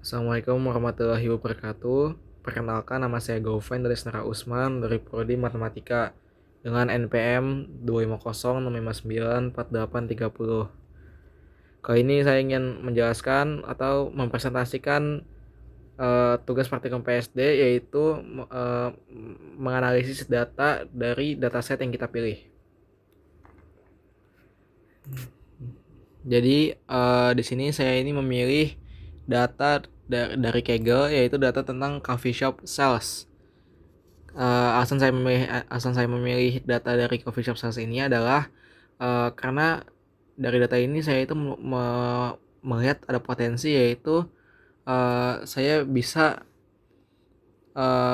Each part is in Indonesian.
Assalamualaikum warahmatullahi wabarakatuh. Perkenalkan, nama saya Gaufen dari Senara Usman dari Prodi Matematika dengan NPM 25065948330. Kali ini saya ingin menjelaskan atau mempresentasikan tugas praktikum PSD, yaitu menganalisis data dari dataset yang kita pilih. Jadi di sini saya ini memilih data dari Kaggle, yaitu data tentang coffee shop sales. Alasan saya memilih data dari coffee shop sales ini adalah karena dari data ini saya itu melihat ada potensi, yaitu saya bisa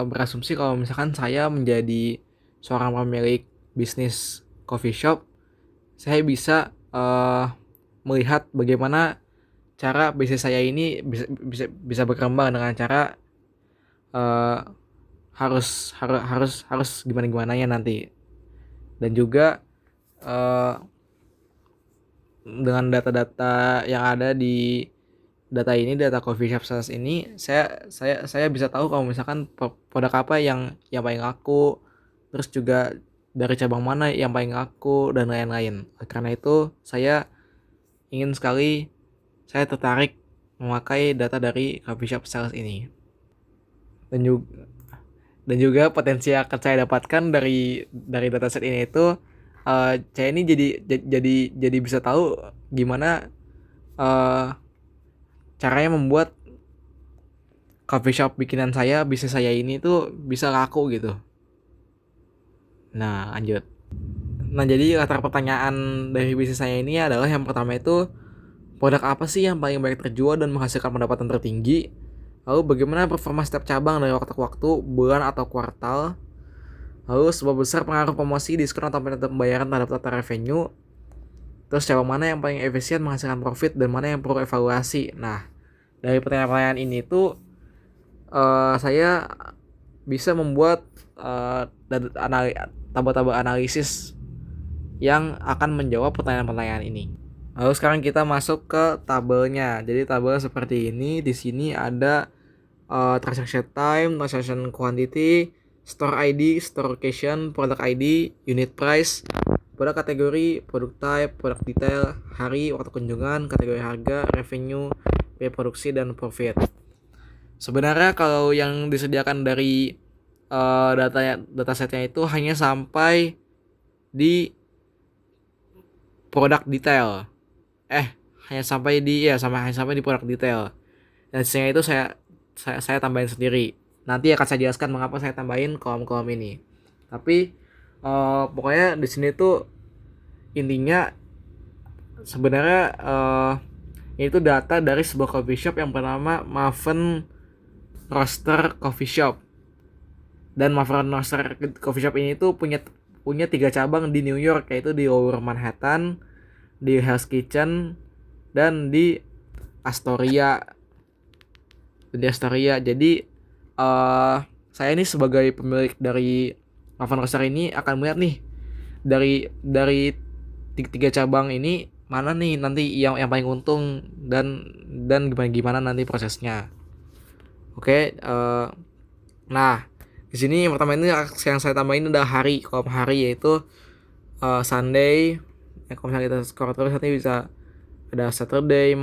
berasumsi kalau misalkan saya menjadi seorang pemilik bisnis coffee shop, saya bisa melihat bagaimana cara bisnis saya ini bisa berkembang dengan cara harus gimana ya nanti. Dan juga dengan data-data yang ada di data coffee shop sales ini, saya bisa tahu kalau misalkan produk apa yang paling laku, terus juga dari cabang mana yang paling laku dan lain-lain. Karena itu saya tertarik memakai data dari coffee shop sales ini. Dan juga potensi yang akan saya dapatkan dari dataset ini itu, saya ini jadi bisa tahu gimana caranya membuat coffee shop bikinan saya, bisnis saya ini tuh bisa laku gitu. Nah, lanjut. Nah, jadi latar pertanyaan dari bisnis saya ini adalah, yang pertama itu, produk apa sih yang paling baik terjual dan menghasilkan pendapatan tertinggi? Lalu bagaimana performa setiap cabang dari waktu ke waktu, bulan atau kuartal? Lalu seberapa besar pengaruh promosi, diskon atau penetapan pembayaran terhadap total revenue? Terus cabang mana yang paling efisien menghasilkan profit dan mana yang perlu evaluasi? Nah, dari pertanyaan-pertanyaan ini tuh saya bisa membuat tabel-tabel analisis yang akan menjawab pertanyaan-pertanyaan ini. Lalu sekarang kita masuk ke tabelnya. Jadi tabel seperti ini. Di sini ada transaction time, transaction quantity, store ID, store location, product ID, unit price, produk kategori, produk type, produk detail, hari, waktu kunjungan, kategori harga, revenue, biaya produksi, dan profit. Sebenarnya kalau yang disediakan dari datasetnya itu hanya sampai di produk detail. Hanya sampai di produk detail. Dan sisanya itu saya tambahin sendiri. Nanti akan saya jelaskan mengapa saya tambahin kolom-kolom ini. Tapi pokoknya di sini tuh intinya sebenarnya itu data dari sebuah coffee shop yang bernama Maven Roaster Coffee Shop. Dan Maven Roaster Coffee Shop ini tuh punya 3 cabang di New York, yaitu di Lower Manhattan, di Hell's Kitchen, dan di Astoria. Jadi saya ini sebagai pemilik dari Maven Roaster ini akan melihat nih, dari 3 cabang ini mana nih nanti yang paling untung, dan gimana nanti prosesnya. Oke, nah di sini yang pertama ini yang saya tambahin adalah hari, kolom hari, yaitu Sunday. Ya, kalau misalnya kita skor terus nanti bisa ada Saturday,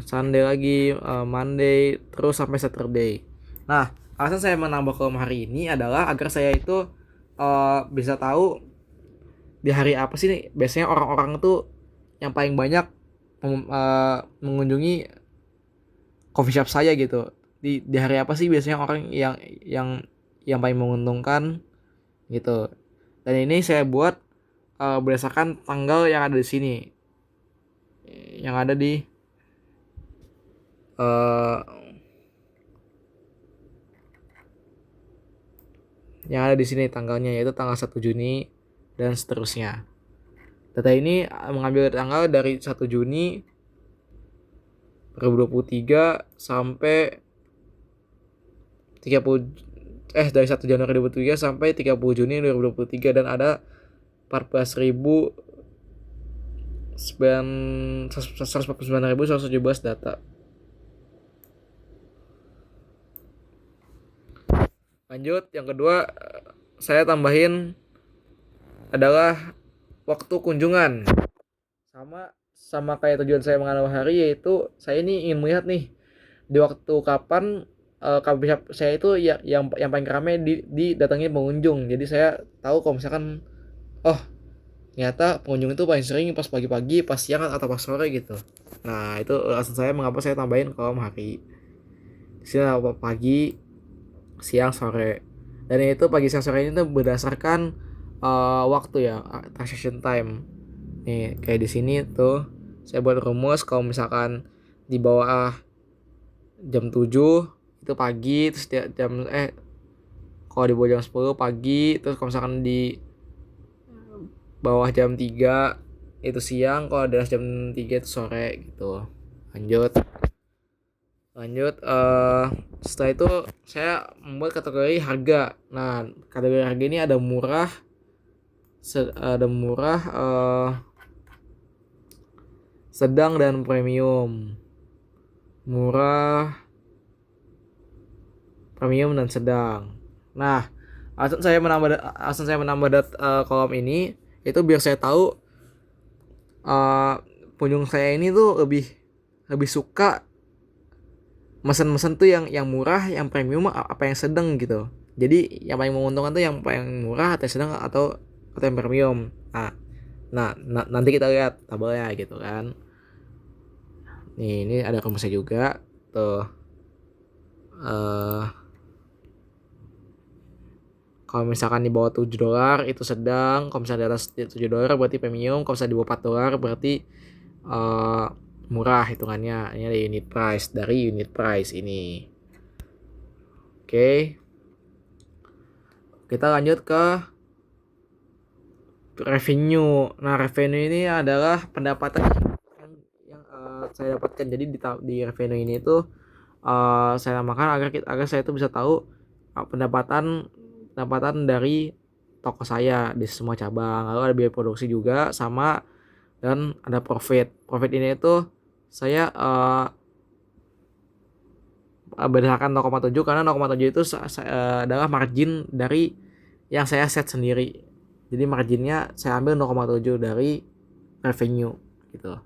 Sunday lagi, Monday, terus sampai Saturday. Nah, alasan saya menambah kolom hari ini adalah agar saya itu bisa tahu di hari apa sih nih biasanya orang-orang tuh yang paling banyak mengunjungi coffee shop saya gitu. Di hari apa sih biasanya orang yang paling menguntungkan gitu. Dan ini saya buat berdasarkan tanggal yang ada di sini, yang ada di sini tanggalnya, yaitu tanggal 1 Juni dan seterusnya. Data ini mengambil tanggal dari 1 Juni 2023 sampai 30 dari 1 Januari 2023 sampai 30 Juni 2023, dan ada 14.000 149.117 data. Lanjut, yang kedua saya tambahin adalah waktu kunjungan. Sama kayak tujuan saya mengenal hari, yaitu saya ini ingin melihat nih di waktu kapan coffee shop saya itu yang paling ramai didatangi pengunjung. Jadi saya tahu kalau misalkan oh ternyata pengunjung itu paling sering pas pagi-pagi, pas siang atau pas sore gitu. Nah itu alasan saya mengapa saya tambahin kolom hari. Di sini apa pagi, siang, sore. Dan itu pagi, siang, sore ini tuh berdasarkan waktu ya, transaction time. Nih kayak di sini tuh saya buat rumus kalau misalkan di bawah jam 7 itu pagi, terus kalau di bawah jam 10 pagi, terus kalau misalkan di bawah jam 3 itu siang, kalau di atas jam 3 itu sore gitu. Lanjut setelah itu saya membuat kategori harga. Nah, kategori harga ini ada murah, sedang dan premium. Murah, premium dan sedang. Nah, alasan saya menambah kolom ini itu biar saya tahu pengunjung saya ini tuh lebih suka mesen-mesen tuh yang murah, yang premium, apa yang sedang gitu. Jadi yang paling menguntungkan tuh yang paling murah atau yang sedang atau yang premium. Nanti kita lihat tabelnya gitu kan. Nih, ini ada rumusnya juga tuh. Kalau misalkan di bawah $7 itu sedang, kalau misalkan di atas $7 berarti premium, kalau misalkan di bawah $4 berarti murah hitungannya. Ini ada unit price ini. Oke. Kita lanjut ke revenue. Nah, revenue ini adalah pendapatan yang saya dapatkan. Jadi di revenue ini itu saya namakan agar saya itu bisa tahu pendapatan dari toko saya di semua cabang. Lalu ada biaya produksi juga sama, dan ada profit. Profit ini itu saya berdasarkan 0,7 karena 0,7 itu adalah margin dari yang saya set sendiri. Jadi marginnya saya ambil 0,7 dari revenue gitu.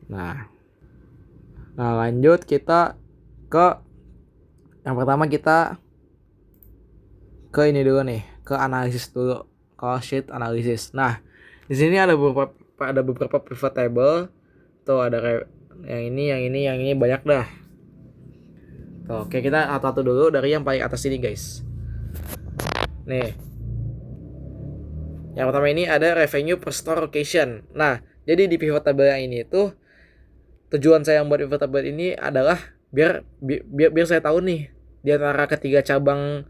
Nah, lanjut kita ke yang pertama, kita ke ini dulu nih, ke analisis dulu, cost sheet analisis. Nah, di sini ada beberapa pivot table. Tuh ada yang ini banyak dah. Tuh, oke, kita satu dulu dari yang paling atas ini, guys. Nih. Yang pertama ini ada revenue per store location. Nah, jadi di pivot table yang ini tuh tujuan saya membuat pivot table ini adalah biar saya tahu nih di antara ketiga cabang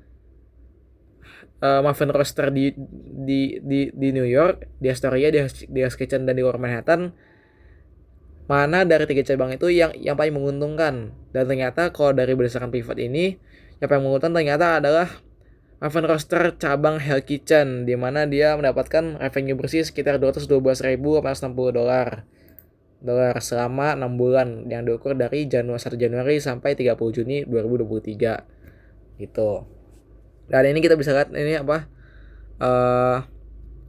Muffin Roaster di New York, di Astoria, di Hell's Kitchen, dan di Lower Manhattan, mana dari tiga cabang itu yang paling menguntungkan. Dan ternyata kalau dari berdasarkan pivot ini, yang paling menguntungkan ternyata adalah Muffin Roaster cabang Hell's Kitchen, di mana dia mendapatkan revenue bersih sekitar $212.460 selama 6 bulan yang diukur dari 1 Januari sampai 30 Juni 2023 gitu. Dan ini kita bisa lihat ini apa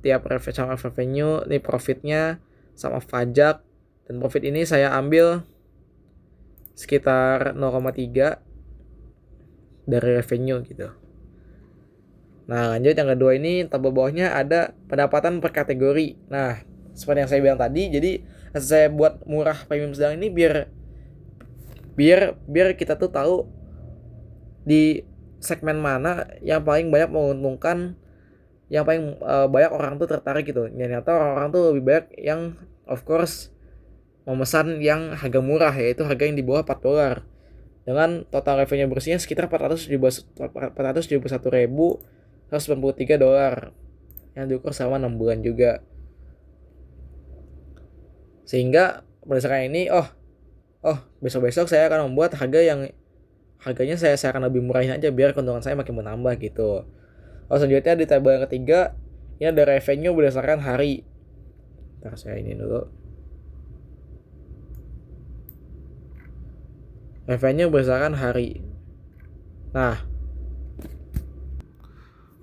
tiap revenue, ini profitnya sama pajak, dan profit ini saya ambil sekitar 0,3 dari revenue gitu. Nah, lanjut yang kedua ini, tabel bawahnya ada pendapatan per kategori. Nah, seperti yang saya bilang tadi, jadi saya buat murah, premium, sedang ini biar kita tuh tahu di segmen mana yang paling banyak menguntungkan, yang paling banyak orang tuh tertarik gitu. Ternyata orang-orang tuh lebih banyak yang of course memesan yang harga murah, yaitu harga yang di bawah $4, dengan total revenue bersihnya sekitar $471.193 yang diukur selama 6 bulan juga. Sehingga berdasarkan ini, besok-besok saya akan membuat harganya saya akan lebih murahin aja biar keuntungan saya makin menambah gitu. Selanjutnya di tabel yang ketiga, ini ada revenue berdasarkan hari. Ntar saya ini dulu. Revenue berdasarkan hari. Nah,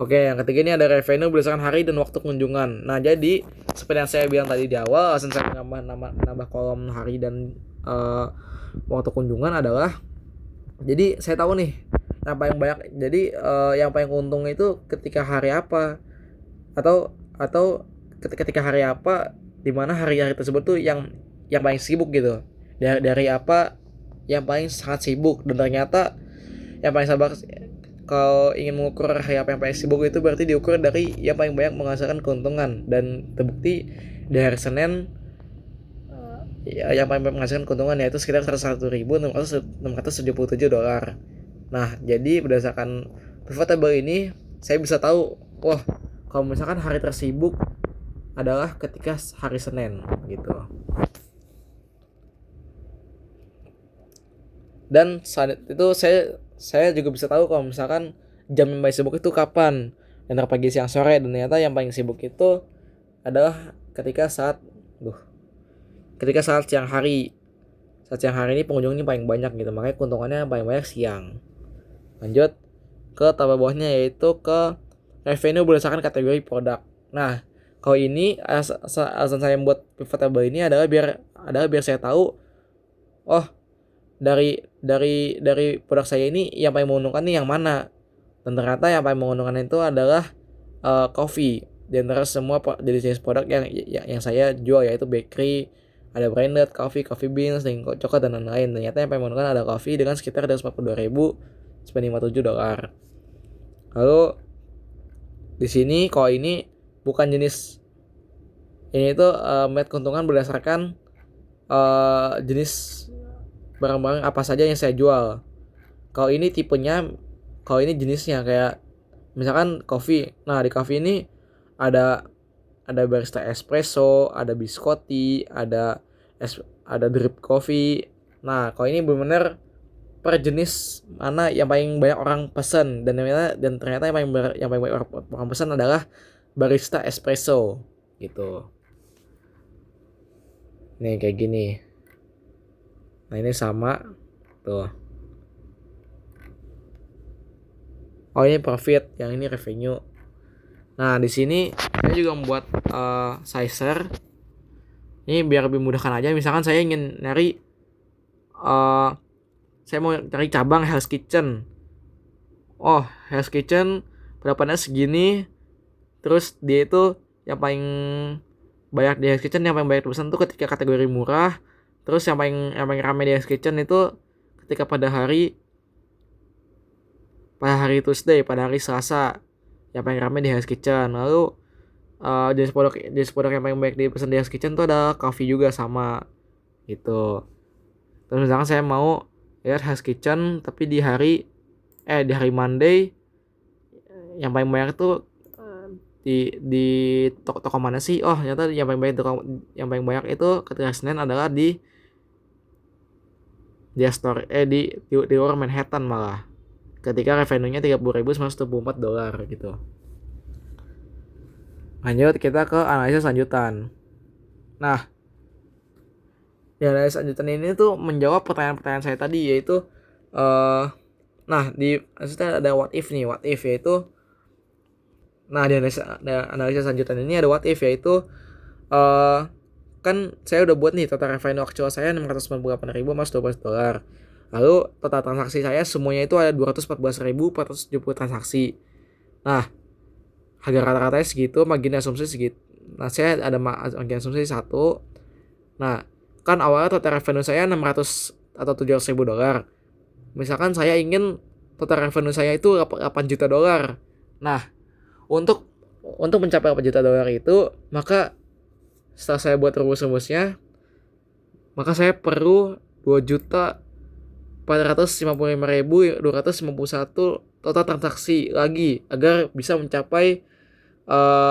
oke, yang ketiga ini ada revenue berdasarkan hari dan waktu kunjungan. Nah, jadi seperti yang saya bilang tadi di awal, alasan saya menambah kolom hari dan waktu kunjungan adalah, jadi saya tahu nih yang paling banyak. Jadi yang paling untung itu ketika hari apa, atau ketika hari apa, di mana hari-hari tersebut tuh yang paling sibuk gitu. Dari apa yang paling sangat sibuk, dan ternyata yang paling sabar. Kalau ingin mengukur hari apa yang paling sibuk itu berarti diukur dari yang paling banyak menghasilkan keuntungan, dan terbukti di hari Senin ya, yang paling banyak menghasilkan keuntungan yaitu sekitar 101.677 dolar. Nah, jadi berdasarkan pivot table ini saya bisa tahu, wah, kalau misalkan hari tersibuk adalah ketika hari Senin gitu. Dan saat itu saya juga bisa tahu kalau misalkan jam yang paling sibuk itu kapan, antara pagi, siang, sore. Dan ternyata yang paling sibuk itu adalah ketika saat siang hari. Saat siang hari ini pengunjungnya paling banyak gitu, makanya keuntungannya paling banyak siang. Lanjut ke tabel bawahnya, yaitu ke revenue berdasarkan kategori produk. Nah, kalau ini alasan saya membuat pivot table ini adalah biar saya tahu, oh, dari produk saya ini yang paling menguntungkan nih yang mana. Dan ternyata yang paling menguntungkan itu adalah coffee. Di antara semua jenis produk yang saya jual, yaitu bakery, ada branded, coffee beans, dan coklat, dan lain-lain. Ternyata yang paling menguntungkan ada coffee dengan sekitar $242.957. Lalu di sini kalau ini bukan jenis, ini itu melihat keuntungan berdasarkan jenis barang-barang apa saja yang saya jual. Kalau ini tipenya, kalau ini jenisnya kayak misalkan coffee. Nah, di coffee ini ada barista espresso, ada biscotti, ada drip coffee. Nah, kalau ini benar-benar per jenis mana yang paling banyak orang pesan, dan ternyata yang paling banyak orang pesan adalah barista espresso gitu. Nih kayak gini. Nah, ini sama tuh. Oh, ini profit, yang ini revenue. Nah, di sini saya juga membuat sizer. Ini biar lebih mudahkan aja. Misalkan saya ingin nyari saya mau cari cabang Hell's Kitchen. Oh, Hell's Kitchen pendapatannya segini. Terus dia itu yang paling banyak di Hell's Kitchen, yang paling banyak pesan tuh ketika kategori murah. Terus yang paling ramai di Hell's Kitchen itu ketika pada hari Tuesday, pada hari Selasa, yang paling ramai di Hell's Kitchen. Lalu jenis produk yang paling banyak dipesan di Hell's Kitchen tuh ada coffee juga, sama gitu. Terus misalkan saya mau lihat Hell's Kitchen tapi di hari Monday, yang paling banyak tuh di toko mana sih? Oh, ternyata yang paling banyak itu ketika Senin adalah di store di Lower Manhattan, malah ketika revenue-nya $30.974 gitu. Lanjut kita ke analisis lanjutan. Nah, di analisis lanjutan ini tuh menjawab pertanyaan-pertanyaan saya tadi, yaitu nah, di maksudnya ada what if nih. What if yaitu, nah, di analisis lanjutan ini ada what if, yaitu kan saya udah buat nih total revenue actual saya $698.412. Lalu total transaksi saya semuanya itu ada 214.470 transaksi. Nah, harga rata-ratanya segitu, margin asumsi segitu. Nah, saya ada margin asumsi 1. Nah, kan awalnya total revenue saya 600 atau $700.000. Misalkan saya ingin total revenue saya itu $8 juta. Nah, untuk mencapai $8 juta itu, maka setelah saya buat rumus-rumusnya, maka saya perlu 2.455.251 total transaksi lagi agar bisa mencapai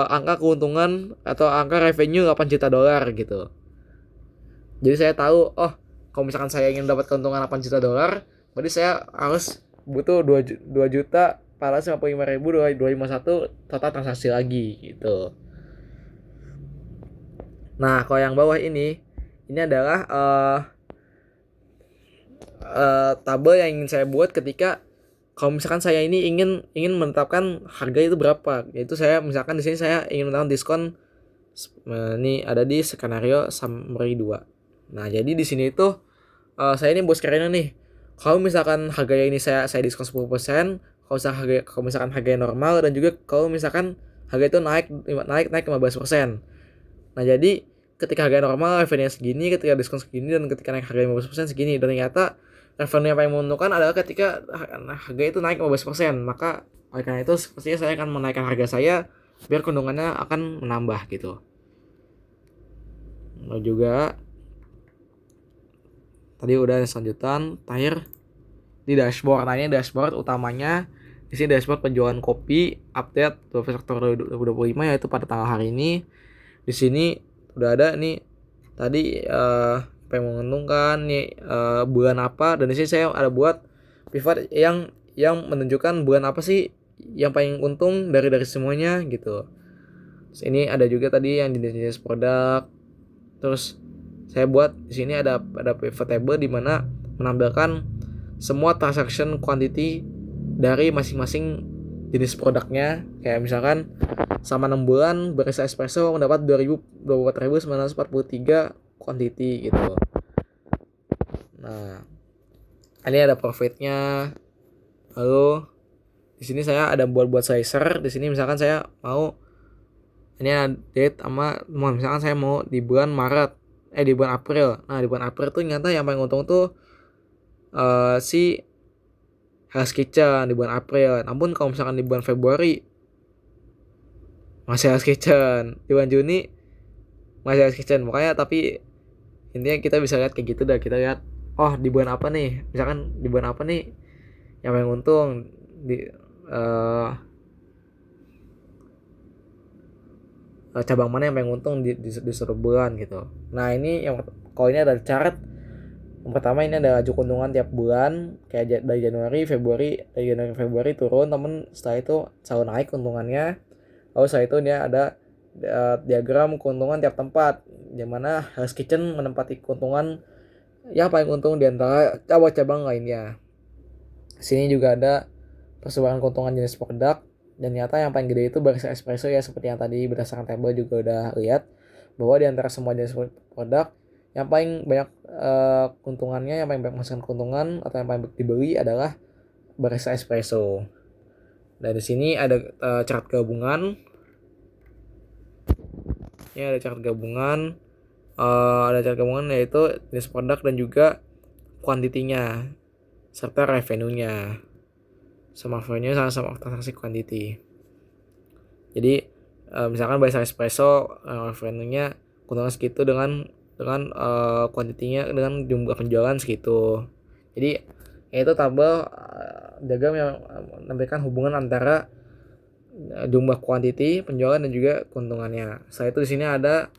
angka keuntungan atau angka revenue $8 juta gitu. Jadi saya tahu, oh, kalau misalkan saya ingin dapat keuntungan $8 juta, berarti saya harus butuh 2.455.251 total transaksi lagi gitu. Nah, kalau yang bawah ini adalah tabel yang ingin saya buat ketika kalau misalkan saya ini ingin menetapkan harga itu berapa. Yaitu saya misalkan di sini saya ingin menetapkan diskon, ini ada di skenario summary 2. Nah, jadi di sini itu saya ini bos karena nih. Kalau misalkan harganya ini saya diskon 10%, kalau misalkan harganya normal, dan juga kalau misalkan harga itu naik 15%. Nah, jadi ketika harga normal revenue segini, ketika diskon segini, dan ketika naik harga 15% segini. Dan ternyata revenue yang paling menguntungkan adalah ketika harga itu naik 15%. Maka oleh karena itu pastinya saya akan menaikkan harga saya biar keuntungannya akan menambah gitu. Lalu juga tadi udah selanjutan terakhir di dashboard. Nah, ini dashboard utamanya. Di sini dashboard penjualan kopi update 12 Oktober 2025, yaitu pada tanggal hari ini. Di sini udah ada nih tadi apa yang menguntungkan nih, bulan apa, dan di sini saya ada buat pivot yang menunjukkan bulan apa sih yang paling untung dari semuanya gitu. Terus ini ada juga tadi yang jenis-jenis produk. Terus saya buat di sini ada pivot table di mana menampilkan semua transaction quantity dari masing-masing jenis produknya. Kayak misalkan sama 6 bulan Barista Espresso mendapat 24.943 quantity gitu. Nah, ini ada profitnya. Lalu di sini saya ada buat slicer. Di sini misalkan saya mau ini ada date misalkan saya mau di bulan Maret, di bulan April. Nah, di bulan April tuh nyata yang paling untung tuh si Hell's Kitchen di bulan April. Namun kalau misalkan di bulan Februari masih Hell's Kitchen, di bulan Juni masih Hell's Kitchen. Makanya tapi intinya kita bisa lihat kayak gitu dah. Kita lihat di bulan apa nih, misalkan di bulan apa nih yang paling untung di cabang mana yang paling untung di suatu bulan gitu. Nah, ini yang kalau ini ada chart. Yang pertama ini ada laju keuntungan tiap bulan, kayak dari Januari Februari turun, namun setelah itu selalu naik keuntungannya. Lalu setelah itu dia ada diagram keuntungan tiap tempat, di mana Hell's Kitchen menempati keuntungan yang paling untung di antara cabang lainnya. Sini juga ada persebaran keuntungan jenis produk, dan nyata yang paling gede itu Barista Espresso ya, seperti yang tadi berdasarkan table juga udah lihat bahwa di antara semua jenis produk yang paling banyak keuntungannya, yang paling banyak menghasilkan keuntungan atau yang paling banyak dibeli adalah Barista Espresso. Dan di sini ada chart gabungan. Ini ada chart gabungan. Ada chart gabungan yaitu jenis produk dan juga kuantitinya serta revenue-nya. Sama revenue sama transaksi quantity. Jadi misalkan Barista Espresso revenue-nya keuntungan segitu dengan kuantitinya dengan jumlah penjualan segitu. Jadi itu tabel diagram yang menampilkan hubungan antara jumlah kuantiti penjualan dan juga keuntungannya. Setelah itu di sini ada,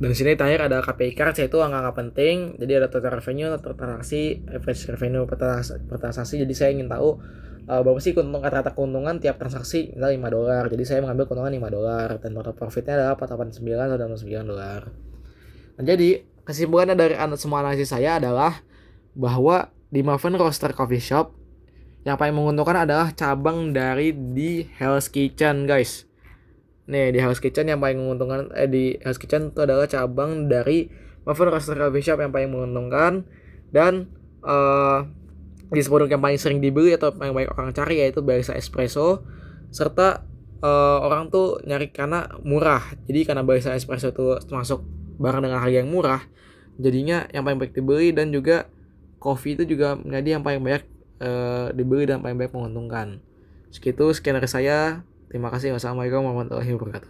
dan di sini terakhir ada KPI card, yaitu angka-angka penting. Jadi ada total revenue, total transaksi, average revenue per transaksi. Jadi saya ingin tahu berapa sih rata-rata keuntungan tiap transaksi, misalnya $5. Jadi saya mengambil keuntungan $5 dan total profitnya adalah $489 atau $9. Nah, jadi kesimpulannya dari semua analisis saya adalah bahwa di Marvin Roaster Coffee Shop yang paling menguntungkan adalah cabang dari di Hell's Kitchen, guys. Nih, di Hell's Kitchen yang paling menguntungkan, di Hell's Kitchen itu adalah cabang dari Marvin Roaster Coffee Shop yang paling menguntungkan. Dan di produk yang paling sering dibeli atau yang banyak orang cari yaitu Barista Espresso, serta orang tuh nyari karena murah. Jadi karena Barista Espresso itu termasuk barang dengan harga yang murah, jadinya yang paling banyak dibeli, dan juga kopi itu juga menjadi yang paling banyak dibeli dan paling banyak menguntungkan. Sekian dari saya. Terima kasih. Wassalamualaikum warahmatullahi wabarakatuh.